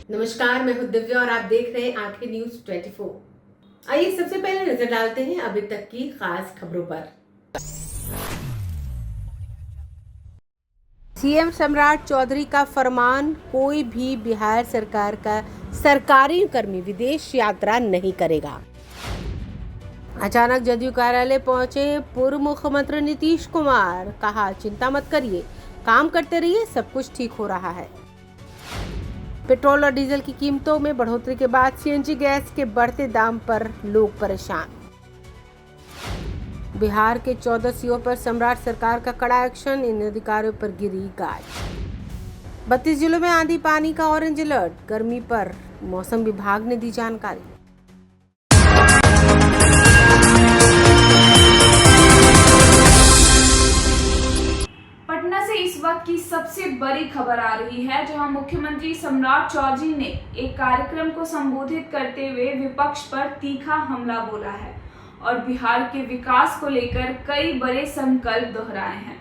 नमस्कार, मैं हूं दिव्या और आप देख रहे हैं आंखें न्यूज 24। आइए सबसे पहले नजर डालते हैं अभी तक की खास खबरों पर। सीएम सम्राट चौधरी का फरमान, कोई भी बिहार सरकार का सरकारी कर्मी विदेश यात्रा नहीं करेगा। अचानक जदयू कार्यालय पहुंचे पूर्व मुख्यमंत्री नीतीश कुमार, कहा चिंता मत करिए, काम करते रहिए, सब कुछ ठीक हो रहा है। पेट्रोल और डीजल की कीमतों में बढ़ोतरी के बाद सीएनजी गैस के बढ़ते दाम पर लोग परेशान। बिहार के 14 सीओ पर सम्राट सरकार का कड़ा एक्शन, इन अधिकारियों पर गिरी गाज। 32 जिलों में आंधी पानी का ऑरेंज अलर्ट, गर्मी पर मौसम विभाग ने दी जानकारी। पटना से इस वक्त की सबसे बड़ी खबर आ रही है, जहां मुख्यमंत्री सम्राट चौधरी ने एक कार्यक्रम को संबोधित करते हुए विपक्ष पर तीखा हमला बोला है और बिहार के विकास को लेकर कई बड़े संकल्प दोहराए हैं।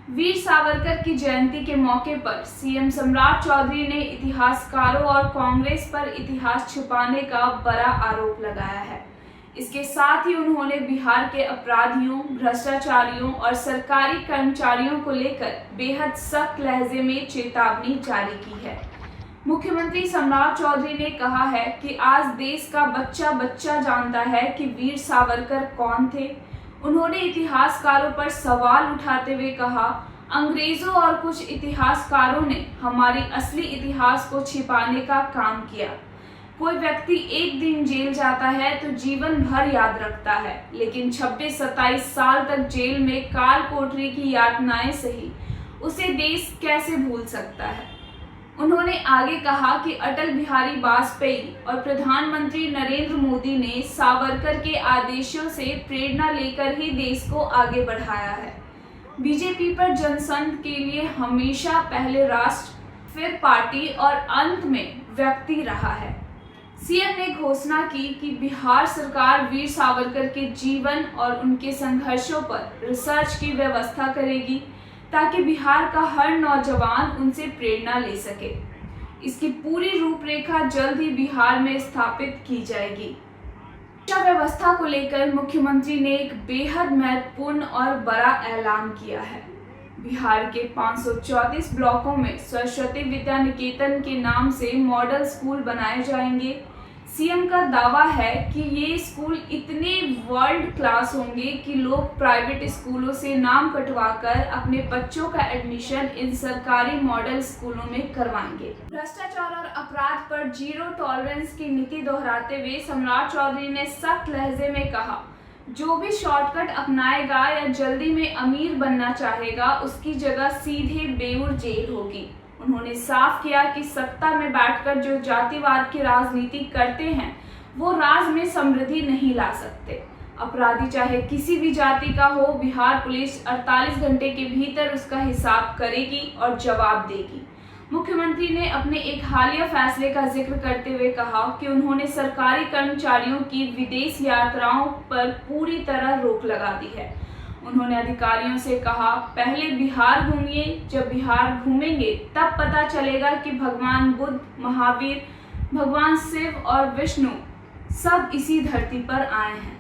वीर सावरकर की जयंती के मौके पर सीएम सम्राट चौधरी ने इतिहासकारों और कांग्रेस पर इतिहास छुपाने का बड़ा आरोप लगाया है। इसके साथ ही उन्होंने बिहार के अपराधियों, भ्रष्टाचारियों और सरकारी कर्मचारियों को लेकर बेहद सख्त लहजे में चेतावनी जारी की है। मुख्यमंत्री सम्राट चौधरी ने कहा है कि आज देश का बच्चा बच्चा जानता है कि वीर सावरकर कौन थे। उन्होंने इतिहासकारों पर सवाल उठाते हुए कहा, अंग्रेजों और कुछ इतिहासकारों ने हमारी असली इतिहास को छिपाने का काम किया। कोई व्यक्ति एक दिन जेल जाता है तो जीवन भर याद रखता है, लेकिन 26-27 साल तक जेल में काल कोठरी की यातनाएं सही, उसे देश कैसे भूल सकता है। उन्होंने आगे कहा कि अटल बिहारी वाजपेयी और प्रधानमंत्री नरेंद्र मोदी ने सावरकर के आदेशों से प्रेरणा लेकर ही देश को आगे बढ़ाया है। बीजेपी पर जनसंघ के लिए हमेशा पहले राष्ट्र, फिर पार्टी और अंत में व्यक्ति रहा है। सीएम ने घोषणा की कि बिहार सरकार वीर सावरकर के जीवन और उनके संघर्षों पर रिसर्च की व्यवस्था करेगी ताकि बिहार का हर नौजवान उनसे प्रेरणा ले सके। इसकी पूरी रूपरेखा जल्द ही बिहार में स्थापित की जाएगी। शिक्षा व्यवस्था को लेकर मुख्यमंत्री ने एक बेहद महत्वपूर्ण और बड़ा ऐलान किया है। बिहार के 534 ब्लॉकों में सरस्वती विद्या निकेतन के नाम से मॉडल स्कूल बनाए जाएंगे। सीएम का दावा है कि ये स्कूल इतने वर्ल्ड क्लास होंगे कि लोग प्राइवेट स्कूलों से नाम कटवाकर अपने बच्चों का एडमिशन इन सरकारी मॉडल स्कूलों में करवाएंगे। भ्रष्टाचार और अपराध पर जीरो टॉलरेंस की नीति दोहराते हुए सम्राट चौधरी ने सख्त लहजे में कहा, जो भी शॉर्टकट अपनाएगा या जल्दी में अमीर बनना चाहेगा, उसकी जगह सीधे बेऊर जेल होगी। उन्होंने साफ किया कि सत्ता में बैठकर जो जातिवाद की राजनीति करते हैं, वो राज में समृद्धि नहीं ला सकते। अपराधी चाहे किसी भी जाति का हो, बिहार पुलिस 48 घंटे के भीतर उसका हिसाब करेगी और जवाब देगी। मुख्यमंत्री ने अपने एक हालिया फैसले का जिक्र करते हुए कहा कि उन्होंने सरकारी कर्मचारियों की विदेश यात्राओं पर पूरी तरह रोक लगा दी है। उन्होंने अधिकारियों से कहा, पहले बिहार घूमिए, जब बिहार घूमेंगे तब पता चलेगा कि भगवान बुद्ध, महावीर, भगवान शिव और विष्णु सब इसी धरती पर आए हैं।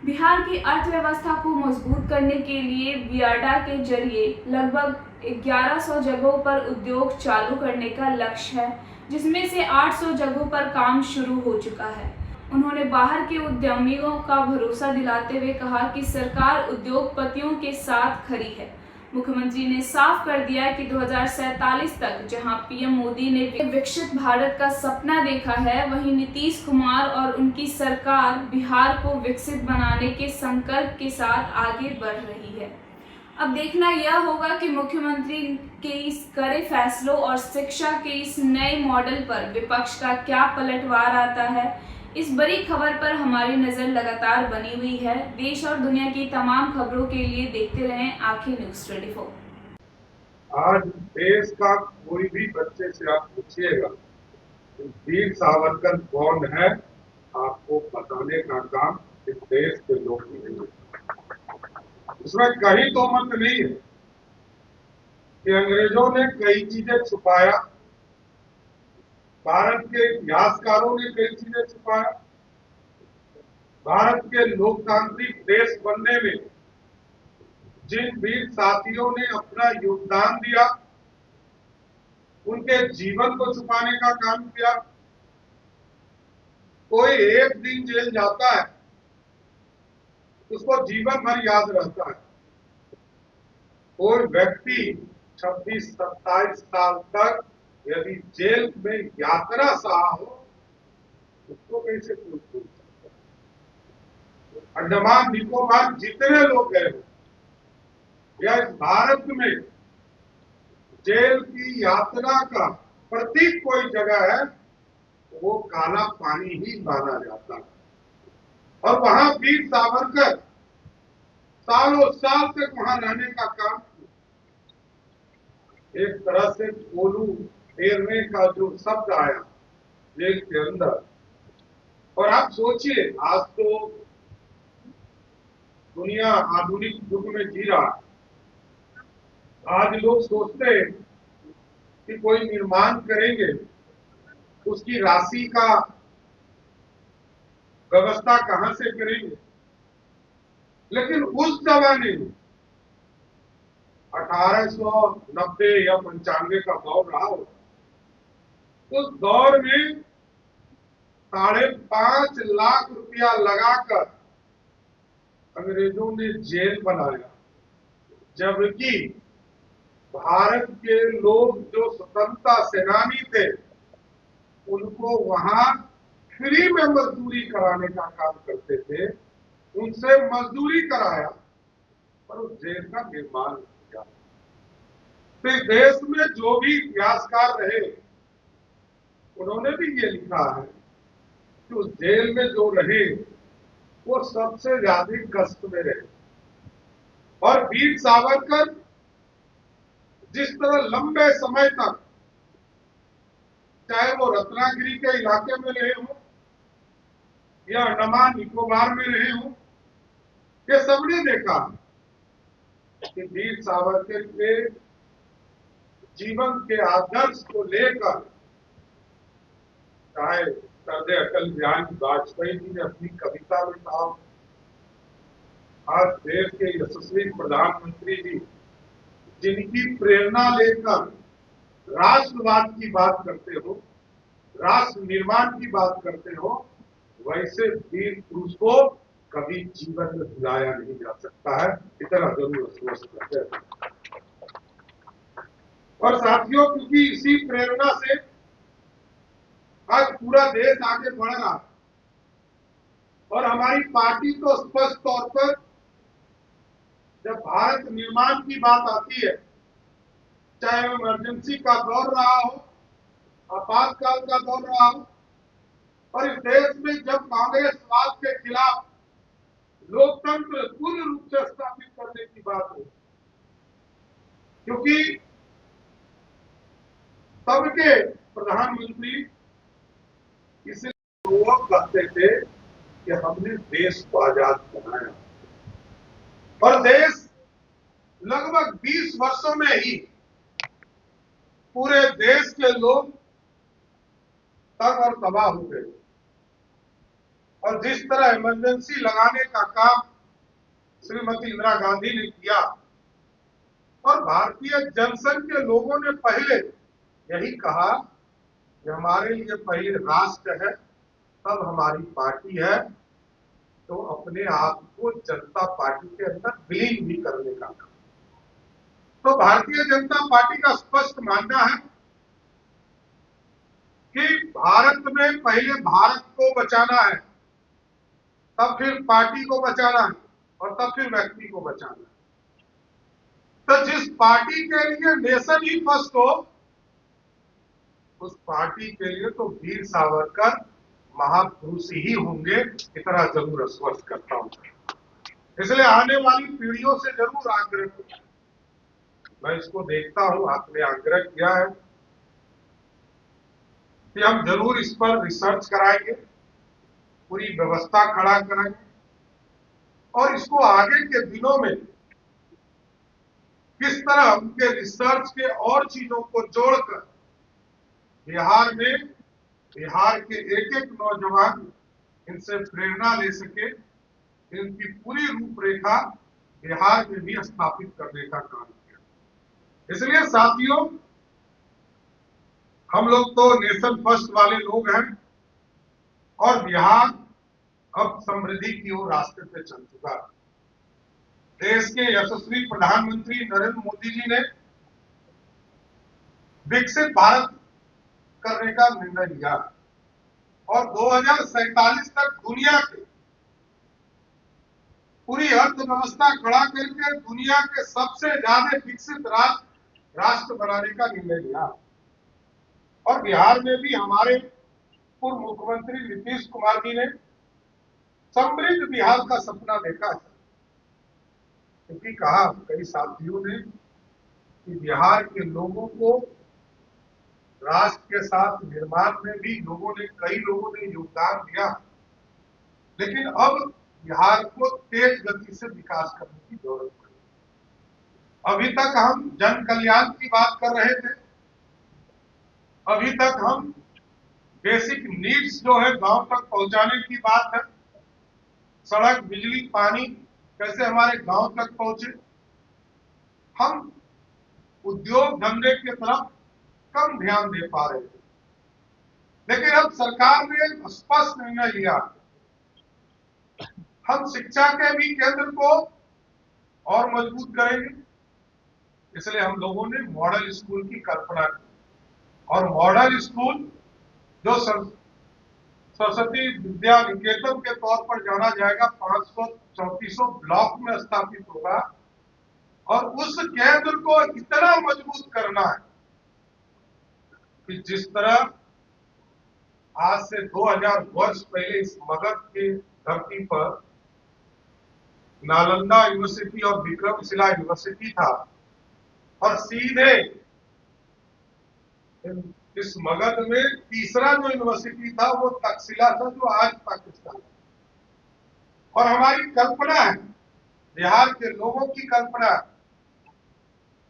बिहार की अर्थव्यवस्था को मजबूत करने के लिए बियाडा के जरिए लगभग 1100 जगहों पर उद्योग चालू करने का लक्ष्य है, जिसमें से 800 जगहों पर काम शुरू हो चुका है। उन्होंने बाहर के उद्यमियों का भरोसा दिलाते हुए कहा कि सरकार उद्योगपतियों के साथ खड़ी है। मुख्यमंत्री ने साफ कर दिया कि 2047 तक जहां पीएम मोदी ने विकसित भारत का सपना देखा है, वहीं नीतीश कुमार और उनकी सरकार बिहार को विकसित बनाने के संकल्प के साथ आगे बढ़ रही है। अब देखना यह होगा कि मुख्यमंत्री के इस कड़े फैसलों और शिक्षा के इस नए मॉडल पर विपक्ष का क्या पलटवार आता है। इस बड़ी खबर पर हमारी नजर लगातार बनी हुई है। देश और दुनिया की तमाम खबरों के लिए देखते रहें आंखें न्यूज 24। आज देश का कोई भी बच्चे से आप पूछिएगा कि वीर सावरकर कौन है, आपको बताने का काम इस देश के लोग नहीं है। इसमें कहीं तो मत नहीं है कि अंग्रेजों ने कई चीजें छुपाया, भारत के इतिहासकारों ने कई चीजें छुपाया। भारत के लोकतांत्रिक देश बनने में जिन वीर साथियों ने अपना योगदान दिया, उनके जीवन को छुपाने का काम किया। कोई एक दिन जेल जाता है, उसको जीवन भर याद रहता है। कोई व्यक्ति 26-27 साल तक यदि जेल में यात्रा सहा हो, उसको कैसे कोई भूल सकता है। अंडमान निकोबार जितने लोग गए हो, या इस भारत में जेल की यात्रा का प्रतीक कोई जगह है, वो काला पानी ही माना जाता है। और वहां वीर सावरकर सालों साल तक वहां रहने का काम किया। एक तरह से कोलू फेरने का जो शब्द आया जेल के अंदर, और आप सोचिए, आज तो दुनिया आधुनिक युग में जी रहा है। आज लोग सोचते हैं कि कोई निर्माण करेंगे, उसकी राशि का व्यवस्था कहां से करेंगे। लेकिन उस जमाने में 1890 या 95 का दौर रहा हो, उस दौर में 5.5 लाख रुपया लगाकर अंग्रेजों ने जेल बनाया, जबकि भारत के लोग जो स्वतंत्रता सेनानी थे, उनको वहां फ्री में मजदूरी कराने का काम करते थे। उनसे मजदूरी कराया और उस जेल का निर्माण किया। तो इस देश में जो भी इतिहासकार रहे, उन्होंने भी ये लिखा है कि उस जेल में जो रहे वो सबसे ज्यादा कष्ट में रहे। और वीर सावरकर जिस तरह लंबे समय तक, चाहे वो रत्नागिरी के इलाके में रहे हो या अंडमान निकोबार में रहे हो, ये सबने देखा कि वीर सावरकर के जीवन के आदर्श को लेकर, चाहे सरदार अटल बिहारी वाजपेयी जी ने अपनी कविता में कहा, आज देश के यशस्वी प्रधानमंत्री जी जिनकी प्रेरणा लेकर राष्ट्रवाद की बात करते हो, राष्ट्र निर्माण की बात करते हो, वैसे वीर पुरुष को कभी जीवन में भुलाया नहीं जा सकता है, इतना जरूर स्पष्ट करते हैं। और साथियों, क्योंकि इसी प्रेरणा से आज पूरा देश आगे बढ़ रहा है, और हमारी पार्टी तो स्पष्ट तौर पर जब भारत निर्माण की बात आती है, चाहे वो इमरजेंसी का दौर रहा हो, आपातकाल का दौर रहा हो, और इस देश में जब कांग्रेसवाद के खिलाफ लोकतंत्र पूर्ण रूप से स्थापित करने की बात हो, क्योंकि तब के प्रधानमंत्री इसलिए वो कहते थे कि हमने देश को आजाद बनाया, और देश लगभग 20 वर्षों में ही पूरे देश के लोग तंग और तबाह हो गए। और जिस तरह इमरजेंसी लगाने का काम श्रीमती इंदिरा गांधी ने किया, और भारतीय जनसंघ के लोगों ने पहले यही कहा कि हमारे लिए पहले राष्ट्र है, तब हमारी पार्टी है, तो अपने आप को जनता पार्टी के अंदर विलीन भी करने का काम। तो भारतीय जनता पार्टी का स्पष्ट मानना है कि भारत में पहले भारत को बचाना है, तब फिर पार्टी को बचाना है, और तब फिर व्यक्ति को बचाना है। तो जिस पार्टी के लिए नेशन ही फर्स्ट हो, उस पार्टी के लिए तो वीर सावरकर महापुरुष ही होंगे, इतना जरूर स्पष्ट करता हूं। इसलिए आने वाली पीढ़ियों से जरूर आग्रह, मैं इसको देखता हूं, आपने आग्रह किया है कि हम जरूर इस पर रिसर्च कराएंगे, पूरी व्यवस्था खड़ा कराएंगे, और इसको आगे के दिनों में किस तरह उनके रिसर्च के और चीजों को जोड़कर बिहार में बिहार के एक एक नौजवान इनसे प्रेरणा ले सके, इनकी पूरी रूपरेखा बिहार में भी स्थापित करने का काम किया। इसलिए साथियों, हम लोग तो नेशन फर्स्ट वाले लोग हैं और बिहार अब समृद्धि की ओर रास्ते पे चल चुका है। देश के यशस्वी प्रधानमंत्री नरेंद्र मोदी जी ने विकसित भारत करने का निर्णय लिया और 2047 तक दुनिया के पूरी अर्थव्यवस्था खड़ा करके दुनिया के सबसे ज्यादा विकसित राष्ट्र बनाने का निर्णय लिया। और बिहार में भी हमारे पूर्व मुख्यमंत्री नीतीश कुमार जी ने समृद्ध बिहार का सपना देखा है, क्योंकि कहा कई साथियों ने कि बिहार के लोगों को राष्ट्र के साथ निर्माण में भी कई लोगों ने योगदान दिया, लेकिन अब बिहार को तेज गति से विकास करने की जरूरत है। अभी तक हम जन कल्याण की बात कर रहे थे, अभी तक हम बेसिक नीड्स जो है गांव तक पहुंचाने की बात है, सड़क, बिजली, पानी कैसे हमारे गांव तक पहुंचे। हम उद्योग धंधे की तरफ कम ध्यान दे पा रहे थे, लेकिन अब सरकार ने स्पष्ट निर्णय लिया, हम शिक्षा के भी केंद्र को और मजबूत करेंगे। इसलिए हम लोगों ने मॉडल स्कूल की कल्पना की और मॉडल स्कूल जो सरस्वती विद्या निकेतन के तौर पर जाना जाएगा 500-3400 ब्लॉक में स्थापित होगा और उस केंद्र को इतना मजबूत करना है कि जिस तरह आज से 2000 वर्ष पहले इस मगध की धरती पर नालंदा यूनिवर्सिटी और विक्रमशिला यूनिवर्सिटी था और सीधे इस मगध में तीसरा जो यूनिवर्सिटी था वो तक्षशिला था, जो आज पाकिस्तान। और हमारी कल्पना है, बिहार के लोगों की कल्पना,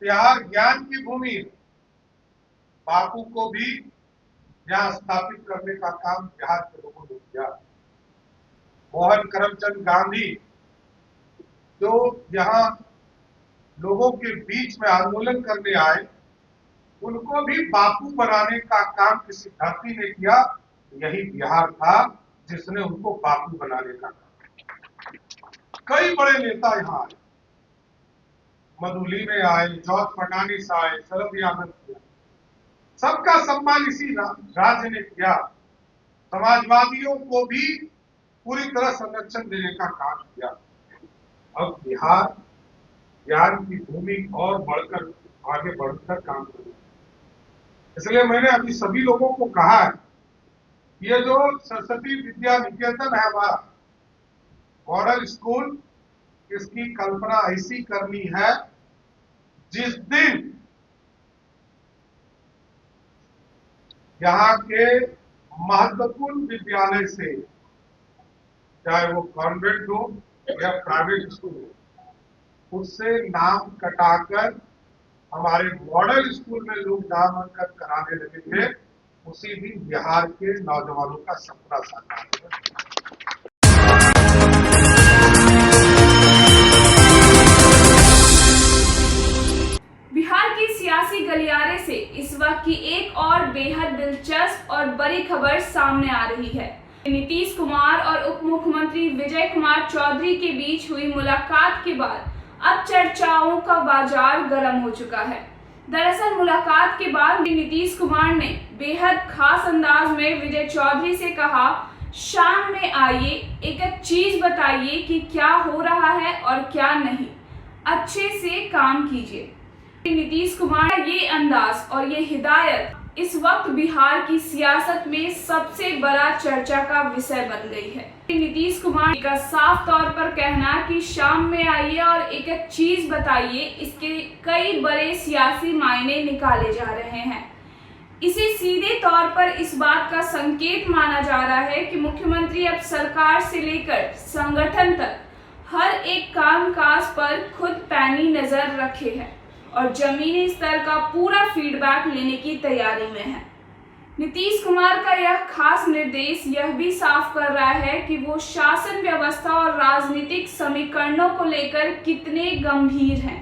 बिहार ज्ञान की भूमि है, बापू को भी यहाँ स्थापित करने का काम बिहार के लोगों ने किया। मोहन करमचंद गांधी जो यहाँ लोगों के बीच में आंदोलन करने आए, उनको भी बापू बनाने का काम किसी धरती ने किया, यही बिहार था जिसने उनको बापू बनाने का काम। कई बड़े नेता यहाँ आए, मधुली में आए, जॉर्ज फर्नांडिस आए, शरद यादव किया, सबका सम्मान इसी राज्य ने किया। समाजवादियों को भी पूरी तरह संरक्षण देने का काम किया। अब बिहार ज्ञान की भूमि और बढ़कर आगे बढ़कर काम कर रहा है। इसलिए मैंने अभी सभी लोगों को कहा है, ये जो सरस्वती विद्या निकेतन है हमारा मॉडल स्कूल, इसकी कल्पना ऐसी करनी है जिस दिन यहाँ के महत्वपूर्ण विद्यालय से, चाहे वो कॉन्वेंट हो या प्राइवेट स्कूल हो, उससे नाम कटाकर हमारे मॉडल स्कूल में लोग नामांकन कराने लगे थे, उसी दिन बिहार के नौजवानों का सपना साकार हुआ। बिहार की सियासी गलियारे से इस वक्त की एक और बेहद दिलचस्प और बड़ी खबर सामने आ रही है। नीतीश कुमार और उप मुख्यमंत्री विजय कुमार चौधरी के बीच हुई मुलाकात के बाद अब चर्चाओं का बाजार गर्म हो चुका है। दरअसल मुलाकात के बाद नीतीश कुमार ने बेहद खास अंदाज में विजय चौधरी से कहा, शाम में आइए, एक चीज बताइए कि क्या हो रहा है और क्या नहीं, अच्छे से काम कीजिए। नीतीश कुमार का ये अंदाज और ये हिदायत इस वक्त बिहार की सियासत में सबसे बड़ा चर्चा का विषय बन गई है। नीतीश कुमार का साफ तौर पर कहना कि शाम में आइए और एक एक चीज बताइए, इसके कई बड़े सियासी मायने निकाले जा रहे हैं। इसे सीधे तौर पर इस बात का संकेत माना जा रहा है कि मुख्यमंत्री अब सरकार से लेकर संगठन तक हर एक कामकाज पर खुद पैनी नजर रखे हैं और जमीनी स्तर का पूरा फीडबैक लेने की तैयारी में है। नीतीश कुमार का यह खास निर्देश यह भी साफ कर रहा है कि वो शासन व्यवस्था और राजनीतिक समीकरणों को लेकर कितने गंभीर हैं।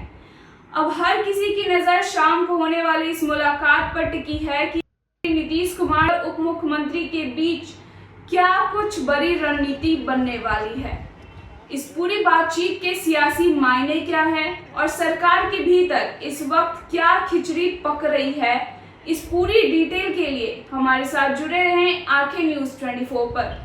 अब हर किसी की नजर शाम को होने वाली इस मुलाकात पर टिकी है कि नीतीश कुमार और उप मुख्यमंत्री के बीच क्या कुछ बड़ी रणनीति बनने वाली है। इस पूरी बातचीत के सियासी मायने क्या है और सरकार के भीतर इस वक्त क्या खिचड़ी पक रही है, इस पूरी डिटेल के लिए हमारे साथ जुड़े रहें आंखें न्यूज 24 पर।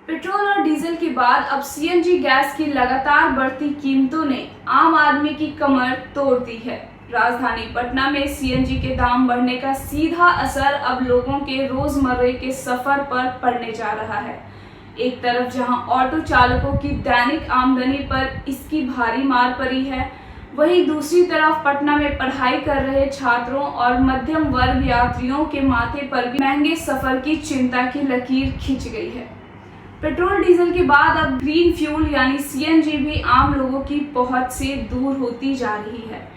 पेट्रोल और डीजल के बाद अब सीएनजी गैस की लगातार बढ़ती कीमतों ने आम आदमी की कमर तोड़ दी है। राजधानी पटना में सीएनजी के दाम बढ़ने का सीधा असर अब लोगों के रोजमर्रे के सफर पर पड़ने जा रहा है। एक तरफ जहां ऑटो चालकों की दैनिक आमदनी पर इसकी भारी मार पड़ी है, वहीं दूसरी तरफ पटना में पढ़ाई कर रहे छात्रों और मध्यम वर्ग यात्रियों के माथे पर भी महंगे सफर की चिंता की लकीर खिंच गई है। पेट्रोल डीजल के बाद अब ग्रीन फ्यूल यानी सीएनजी भी आम लोगों की पहुंच से दूर होती जा रही है।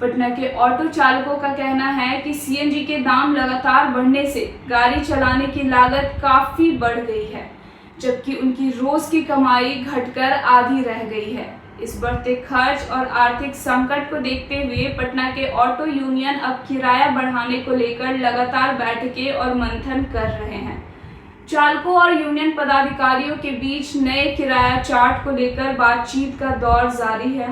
पटना के ऑटो चालकों का कहना है कि सीएनजी के दाम लगातार बढ़ने से गाड़ी चलाने की लागत काफी बढ़ गई है, जबकि उनकी रोज की कमाई घटकर आधी रह गई है। इस बढ़ते खर्च और आर्थिक संकट को देखते हुए पटना के ऑटो यूनियन अब किराया बढ़ाने को लेकर लगातार बैठकें और मंथन कर रहे हैं। चालकों और यूनियन पदाधिकारियों के बीच नए किराया चार्ट को लेकर बातचीत का दौर जारी है।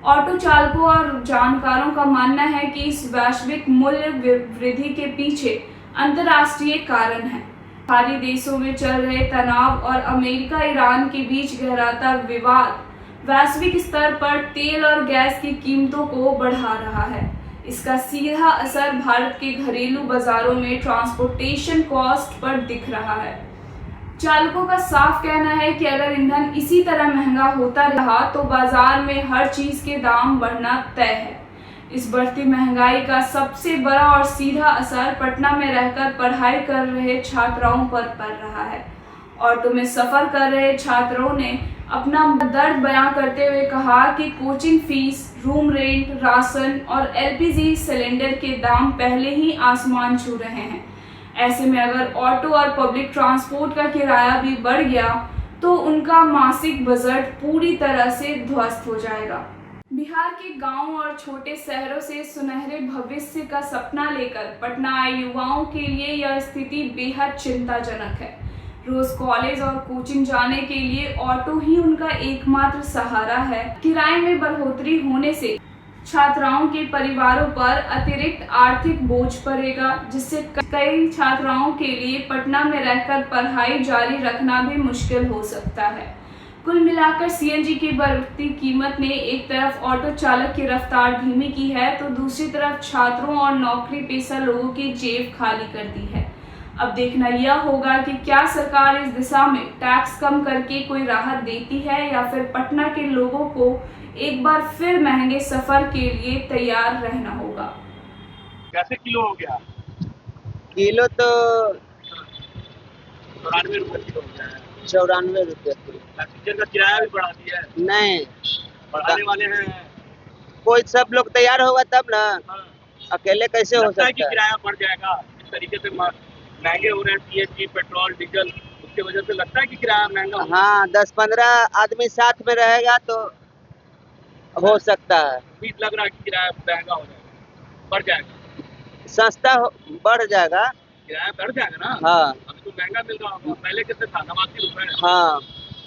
ऑटो चालकों और जानकारों का मानना है कि इस वैश्विक मूल्य वृद्धि के पीछे अंतर्राष्ट्रीय कारण है। बाहरी देशों में चल रहे तनाव और अमेरिका ईरान के बीच गहराता विवाद वैश्विक स्तर पर तेल और गैस की कीमतों को बढ़ा रहा है। इसका सीधा असर भारत के घरेलू बाजारों में ट्रांसपोर्टेशन कॉस्ट पर दिख रहा है। चालकों का साफ कहना है कि अगर ईंधन इसी तरह महंगा होता रहा तो बाजार में हर चीज के दाम बढ़ना तय है। इस बढ़ती महंगाई का सबसे बड़ा और सीधा असर पटना में रहकर पढ़ाई कर रहे छात्राओं पर पड़ रहा है। ऑटो में सफर कर रहे छात्रों ने अपना दर्द बयां करते हुए कहा कि coaching fees, room rent, ration और एलपीजी सिलेंडर के दाम पहले ही आसमान छू रहे हैं। ऐसे में अगर ऑटो और पब्लिक ट्रांसपोर्ट का किराया भी बढ़ गया तो उनका मासिक बजट पूरी तरह से ध्वस्त हो जाएगा। बिहार के गांव और छोटे शहरों से सुनहरे भविष्य का सपना लेकर पटना आए युवाओं के लिए यह स्थिति बेहद चिंताजनक है। रोज कॉलेज और कोचिंग जाने के लिए ऑटो ही उनका एकमात्र सहारा है। किराए में बढ़ोतरी होने से छात्राओं के परिवारों पर अतिरिक्त आर्थिक बोझ पड़ेगा, जिससे कई छात्राओं के लिए पटना में रहकर पढ़ाई जारी रखना भी मुश्किल हो सकता है। कुल मिलाकर सीएनजी की बढ़ती कीमत ने एक तरफ ऑटो चालक की रफ्तार धीमी की है तो दूसरी तरफ छात्रों और नौकरी पेशा लोगों की जेब खाली कर दी है। अब देखना यह होगा कि क्या सरकार इस दिशा में टैक्स कम करके कोई राहत देती है या फिर पटना के लोगों को एक बार फिर महंगे सफर के लिए तैयार रहना होगा। कैसे किलो हो गया? किलो तो 94 रुपये किलो हो गया है। 94 रुपये किलो। पैसेंजर का किराया भी बढ़ा दिया है। नहीं बढ़ाने वाले हैं। कोई सब लोग तैयार होगा तब ना। हाँ। अकेले कैसे हो लगता है कि सकता है? किराया बढ़ जाएगा। इस तरीके से महंगे हो रहे हैं सीएनजी, पेट्रोल, डीजल, उसकी वजह से लगता है कि किराया महंगा होगा। हाँ, 10-15 आदमी साथ में रहेगा तो हो सकता है। बीच लग रहा है कि किराया महंगा हो जाएगा, बढ़ जाएगा। सस्ता बढ़ जाएगा। किराया बढ़ जाएगा ना। हाँ अभी तो महंगा मिल रहा होगा। पहले कितने था? 89 रुपए। हाँ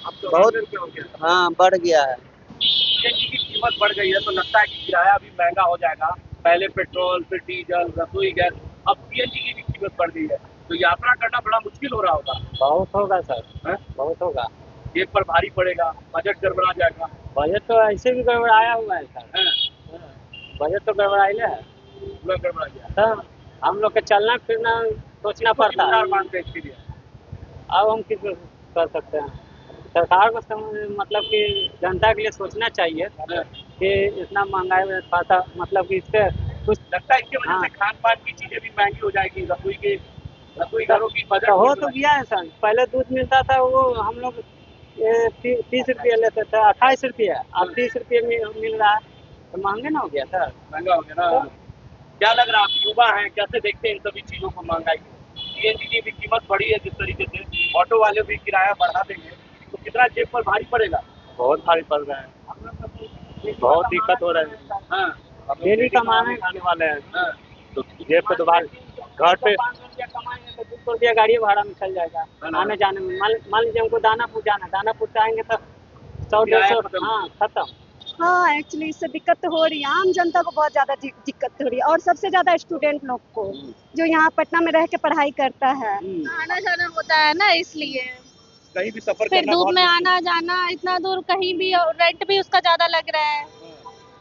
अब तो बहुत 90 रुपये हो गया। हाँ बढ़ गया है। सीएनजी की कीमत बढ़ गई है तो लगता है कि किराया भी महंगा हो जाएगा। पहले पेट्रोल, फिर डीजल, रसोई गैस, अब सीएनजी की भी कीमत बढ़ गई है तो यात्रा करना बड़ा मुश्किल हो रहा होगा। बहुत होगा सर, है? बहुत होगा। जेब पर भारी पड़ेगा, बजट गड़बड़ा जाएगा। बजट तो ऐसे भी गड़बड़ाया हुआ है सर। है? बजट तो गड़बड़ाइले है पूरा गड़बड़ा गया। तो हम लोग के चलना फिरना सोचना पड़ता है। मानते हैं इसके लिए। अब हम किस कर सकते हैं? सरकार को मतलब कि जनता के लिए सोचना चाहिए कि इतना महंगाई में थोड़ा मतलब कि इससे कुछ लगता है इसकी वजह हाँ। से खान पान की चीजें भी महंगी हो जाएगी, रसोई घरों की बजट तो हो भी तो गया है सर। पहले दूध मिलता था वो हम लोग 30 रुपये लेते थे, 28 रुपये, अब 30 रुपये मिल रहा है, तो महंगे ना हो गया सर। महंगा हो गया ना। क्या लग रहा है, आप युवा हैं, कैसे देखते हैं इन सभी चीजों को, महंगाई को? सीएनजी की भी कीमत बढ़ी है जिस तरीके से, ऑटो वाले भी किराया बढ़ा देंगे तो कितना जेब पर भारी पड़ेगा? बहुत भारी पड़ रहा है, बहुत दिक्कत हो रहा है। हाँ, डेली कमाने खाने वाले हैं, हाँ, तो जेब पे तो बाहर घर पे 500 कमाएंगे तो 200 गाड़ी भाड़ा में चल जाएगा आने जाने में। मान लीजिए हमको दानापुर जाना, दानापुर से आएंगे तो 100-150, हाँ खत्म। हाँ, एक्चुअली इससे दिक्कत तो हो रही है, आम जनता को बहुत ज़्यादा दिक्कत हो रही है, और सबसे ज़्यादा स्टूडेंट लोग को, जो यहाँ पटना में रह के पढ़ाई करता है। आना जाना होता है ना, इसलिए कहीं भी सफर फिर करना धूप बहुत में मुश्किल आना जाना इतना दूर, कहीं भी रेंट भी उसका ज्यादा लग रहा है। है।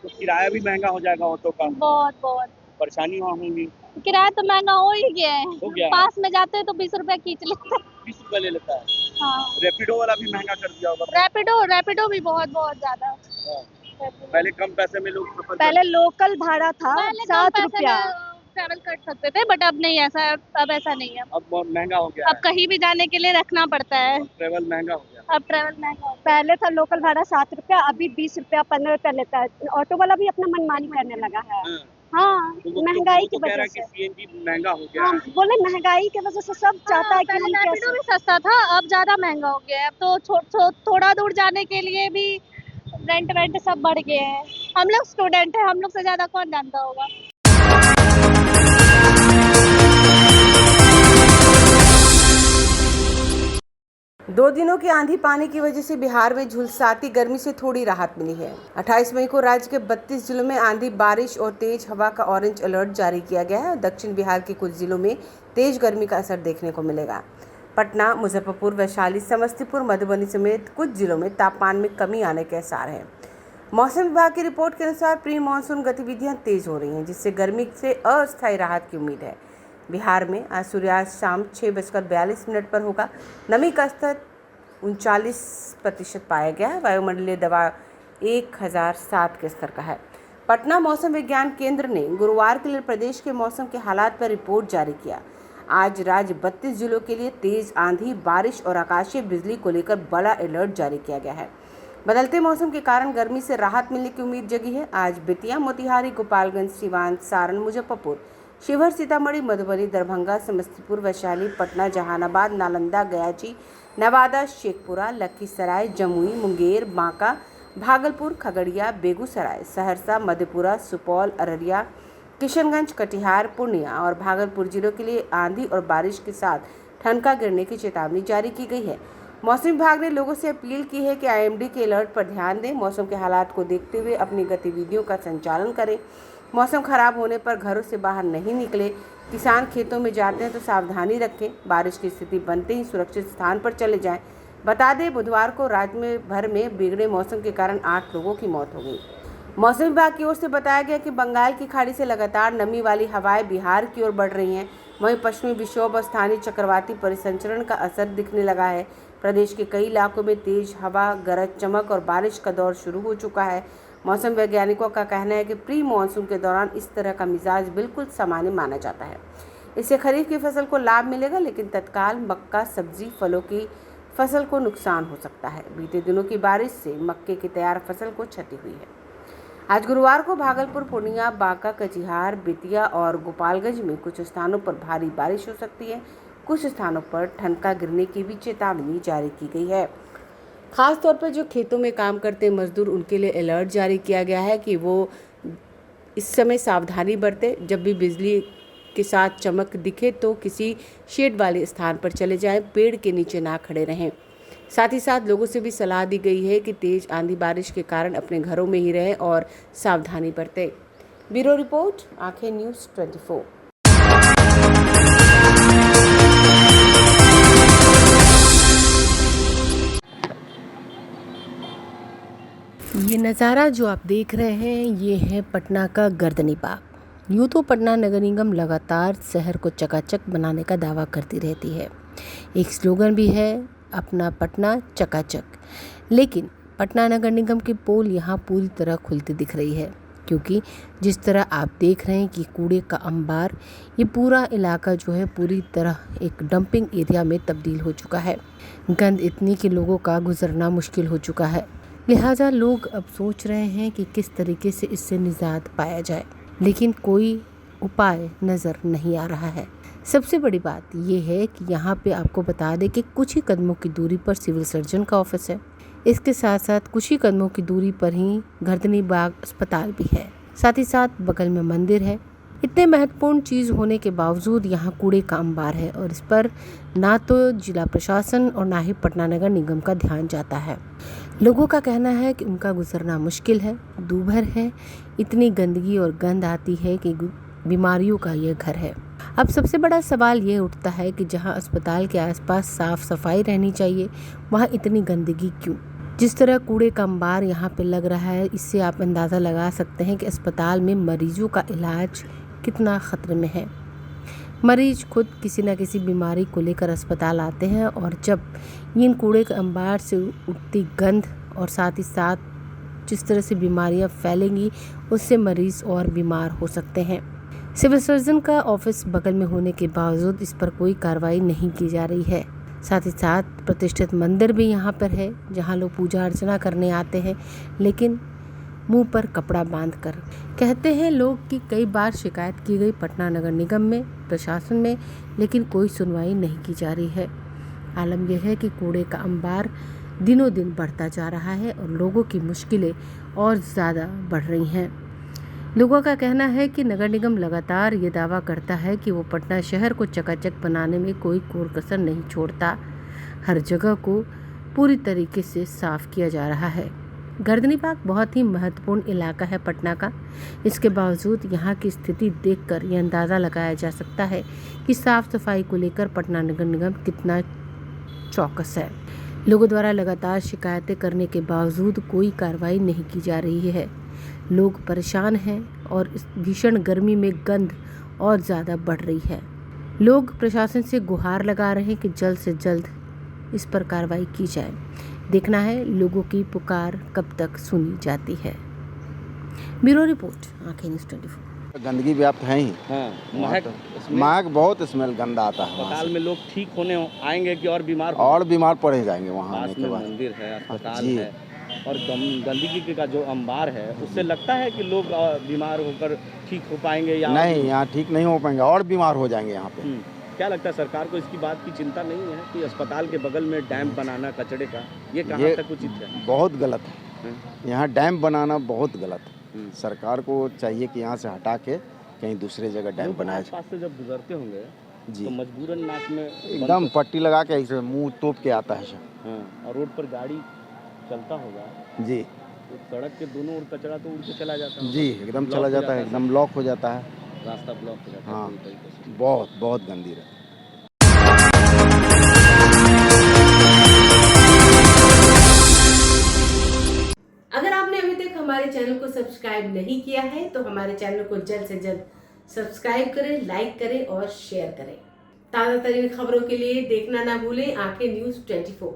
तो किराया भी महंगा हो जाएगा ऑटो का, बहुत बहुत परेशानी होंगी। किराया तो महंगा हो ही गया हो है। गया है। पास में जाते हैं तो 20 रुपए खींच लेते हैं। 20 रुपये ले लेता है। हाँ, रैपिडो वाला भी महंगा कर दिया होगा। रैपिडो भी बहुत बहुत ज्यादा। हाँ। पहले कम पैसे में लोग सफर पहले लोकल भाड़ा था पहले 7 रुपया। ट्रैवल कर सकते थे, बट अब नहीं, ऐसा अब ऐसा नहीं है। अब बहुत महंगा हो गया अब कहीं भी जाने के लिए रखना पड़ता है। ट्रेवल महंगा हो गया। अब ट्रैवल महंगा हो पहले था लोकल भाड़ा 7 रुपया, अभी 20 रुपया 15 रुपया लेता है। ऑटो वाला भी अपना मनमानी करने लगा है। हाँ। हाँ, तो वो महंगाई की तो कह रहा वजह है कि से। सीएनजी महंगा हो गया हाँ, है। बोले महंगाई की वजह से सब चाहता है कि हम रैपिडो कैसे। भी सस्ता था, अब ज्यादा महंगा हो गया है। अब तो थोड़ा दूर जाने के लिए भी रेंट सब बढ़ गए हैं। हम लोग स्टूडेंट हैं, हम लोग से ज्यादा कौन जानता होगा। दो दिनों की आंधी पानी की वजह से बिहार में झुलसाती गर्मी से थोड़ी राहत मिली है। 28 मई को राज्य के 32 जिलों में आंधी बारिश और तेज हवा का ऑरेंज अलर्ट जारी किया गया है। दक्षिण बिहार के कुछ जिलों में तेज गर्मी का असर देखने को मिलेगा। पटना, मुजफ्फरपुर, वैशाली, समस्तीपुर, मधुबनी समेत कुछ जिलों में तापमान में कमी आने के आसार हैं। मौसम विभाग की रिपोर्ट के अनुसार प्री मानसून गतिविधियां तेज हो रही हैं, जिससे गर्मी से अस्थायी राहत की उम्मीद है। बिहार में आज सूर्यास्त शाम 6:42 पर होगा। नमी का स्तर 39% पाया गया है। वायुमंडलीय दबाव 1007 के स्तर का है। पटना मौसम विज्ञान केंद्र ने गुरुवार के लिए प्रदेश के मौसम के हालात पर रिपोर्ट जारी किया। आज राज्य 32 जिलों के लिए तेज आंधी, बारिश और आकाशीय बिजली को लेकर बड़ा अलर्ट जारी किया गया है। बदलते मौसम के कारण गर्मी से राहत मिलने की उम्मीद जगी है। आज बेतिया, मोतिहारी, गोपालगंज, सिवान, सारण, मुजफ्फरपुर, शिवहर, सीतामढ़ी, मधुबनी, दरभंगा, समस्तीपुर, वैशाली, पटना, जहानाबाद, नालंदा, गयाची, नवादा, शेखपुरा, लखीसराय, जमुई, मुंगेर, बांका, भागलपुर, खगड़िया, बेगूसराय, सहरसा, मधेपुरा, सुपौल, अररिया, किशनगंज, कटिहार, पूर्णिया और भागलपुर जिलों के लिए आंधी और बारिश के साथ ठनका गिरने की चेतावनी जारी की गई है। मौसम विभाग ने लोगों से अपील की है कि आईएमडी के अलर्ट पर ध्यान दें। मौसम के हालात को देखते हुए अपनी गतिविधियों का संचालन करें। मौसम खराब होने पर घरों से बाहर नहीं निकले। किसान खेतों में जाते हैं तो सावधानी रखें। बारिश की स्थिति बनते ही सुरक्षित स्थान पर चले जाएं। बता दें, बुधवार को राज्य भर में बिगड़े मौसम के कारण 8 लोगों की मौत हो गई। मौसम विभाग की ओर से बताया गया कि बंगाल की खाड़ी से लगातार नमी वाली हवाएं बिहार की ओर बढ़ रही हैं। वहीं पश्चिमी विक्षोभ और स्थानीय चक्रवाती परिसंचरण का असर दिखने लगा है। प्रदेश के कई इलाकों में तेज हवा, गरज चमक और बारिश का दौर शुरू हो चुका है। मौसम वैज्ञानिकों का कहना है कि प्री मानसून के दौरान इस तरह का मिजाज बिल्कुल सामान्य माना जाता है। इससे खरीफ की फसल को लाभ मिलेगा, लेकिन तत्काल मक्का, सब्जी, फलों की फसल को नुकसान हो सकता है। बीते दिनों की बारिश से मक्के की तैयार फसल को क्षति हुई है। आज गुरुवार को भागलपुर, पूर्णिया, बांका, कटिहार, बेतिया और गोपालगंज में कुछ स्थानों पर भारी बारिश हो सकती है। कुछ स्थानों पर ठनका गिरने की भी चेतावनी जारी की गई है। खास तौर पर जो खेतों में काम करते मजदूर, उनके लिए अलर्ट जारी किया गया है कि वो इस समय सावधानी बरतें। जब भी बिजली के साथ चमक दिखे तो किसी शेड वाले स्थान पर चले जाएं, पेड़ के नीचे ना खड़े रहें। साथ ही साथ लोगों से भी सलाह दी गई है कि तेज आंधी बारिश के कारण अपने घरों में ही रहें और सावधानी बरतें। ब्यूरो रिपोर्ट, आंखें न्यूज़ 24। ये नज़ारा जो आप देख रहे हैं, ये है पटना का गर्दनी बाग। यूँ तो पटना नगर निगम लगातार शहर को चकाचक बनाने का दावा करती रहती है। एक स्लोगन भी है, अपना पटना चकाचक। लेकिन पटना नगर निगम की पोल यहाँ पूरी तरह खुलती दिख रही है, क्योंकि जिस तरह आप देख रहे हैं कि कूड़े का अंबार, ये पूरा इलाका जो है पूरी तरह एक डंपिंग एरिया में तब्दील हो चुका है। गंद इतनी कि लोगों का गुजरना मुश्किल हो चुका है। लिहाजा लोग अब सोच रहे हैं कि किस तरीके से इससे निजात पाया जाए, लेकिन कोई उपाय नज़र नहीं आ रहा है। सबसे बड़ी बात यह है कि यहाँ पे आपको बता दें कि कुछ ही कदमों की दूरी पर सिविल सर्जन का ऑफिस है। इसके साथ साथ कुछ ही कदमों की दूरी पर ही गर्दनी बाग अस्पताल भी है, साथ ही साथ बगल में मंदिर है। इतने महत्वपूर्ण चीज़ होने के बावजूद यहाँ कूड़े का अंबार है और इस पर ना तो जिला प्रशासन और ना ही पटना नगर निगम का ध्यान जाता है। लोगों का कहना है कि उनका गुजरना मुश्किल है, दूभर है, इतनी गंदगी और गंद आती है कि बीमारियों का यह घर है। अब सबसे बड़ा सवाल ये उठता है कि जहाँ अस्पताल के आसपास साफ सफाई रहनी चाहिए, वहाँ इतनी गंदगी क्यों? जिस तरह कूड़े का अंबार यहाँ पे लग रहा है, इससे आप अंदाज़ा लगा सकते हैं कि अस्पताल में मरीजों का इलाज कितना ख़तरे में है। मरीज खुद किसी न किसी बीमारी को लेकर अस्पताल आते हैं और जब इन कूड़े के अंबार से उठती गंध और साथ ही साथ जिस तरह से बीमारियां फैलेंगी, उससे मरीज और बीमार हो सकते हैं। सिविल सर्जन का ऑफिस बगल में होने के बावजूद इस पर कोई कार्रवाई नहीं की जा रही है। साथ ही साथ प्रतिष्ठित मंदिर भी यहाँ पर है, जहाँ लोग पूजा अर्चना करने आते हैं, लेकिन मुंह पर कपड़ा बांधकर। कहते हैं लोग कि कई बार शिकायत की गई पटना नगर निगम में, प्रशासन में, लेकिन कोई सुनवाई नहीं की जा रही है। आलम यह है कि कूड़े का अंबार दिनों दिन बढ़ता जा रहा है और लोगों की मुश्किलें और ज़्यादा बढ़ रही हैं। लोगों का कहना है कि नगर निगम लगातार ये दावा करता है कि वो पटना शहर को चकाचक बनाने में कोई कोर कसर नहीं छोड़ता। हर जगह को पूरी तरीके से साफ किया जा रहा है। गर्दनी बाग बहुत ही महत्वपूर्ण इलाका है पटना का। इसके बावजूद यहाँ की स्थिति देखकर यह अंदाज़ा लगाया जा सकता है कि साफ सफाई को लेकर पटना नगर निगम कितना चौकस है। लोगों द्वारा लगातार शिकायतें करने के बावजूद कोई कार्रवाई नहीं की जा रही है। लोग परेशान हैं और इस भीषण गर्मी में गंध और ज़्यादा बढ़ रही है। लोग प्रशासन से गुहार लगा रहे हैं कि जल्द से जल्द इस पर कार्रवाई की जाए। देखना है लोगों की पुकार कब तक सुनी जाती है। ब्यूरो रिपोर्ट, आंखें न्यूज़ 24। गंदगी व्याप्त है ही। महक बहुत स्मेल गंदा आता है। अस्पताल में लोग ठीक होने आएंगे कि और बीमार पड़े जाएंगे वहाँ आने के बाद। मंदिर है, अस्पताल है और गंदगी का जो अंबार है, उससे लगता है कि लोग बीमार होकर ठीक हो पाएंगे या नहीं? यहाँ ठीक नहीं हो पाएंगे और बीमार हो जाएंगे यहाँ पे। क्या लगता है सरकार को इसकी बात की चिंता नहीं है कि अस्पताल के बगल में डैम बनाना कचड़े का, ये कहाँ तक उचित है? बहुत गलत है। यहाँ डैम बनाना बहुत गलत है। सरकार को चाहिए कि यहाँ से हटा के कहीं दूसरे जगह डैम बनाया जाए। पास से जब गुजरते होंगे जी, तो मजबूरन नाक में एकदम पट्टी लगा के ऐसे मुंह तोप के आता है सब। और रोड पर गाड़ी चलता होगा जी, तो सड़क के दोनों ओर कचरा तो उड़ के चला जाता है जी, एकदम चला जाता है, एकदम लॉक हो जाता है, रास्ता ब्लॉक हो जाता है। हाँ, बहुत गंदी है। अगर आपने अभी तक हमारे चैनल को सब्सक्राइब नहीं किया है तो हमारे चैनल को जल्द से जल्द सब्सक्राइब करें, लाइक करें और शेयर करें। ताज़ा तरीन खबरों के लिए देखना ना भूलें आंखें न्यूज़ 24।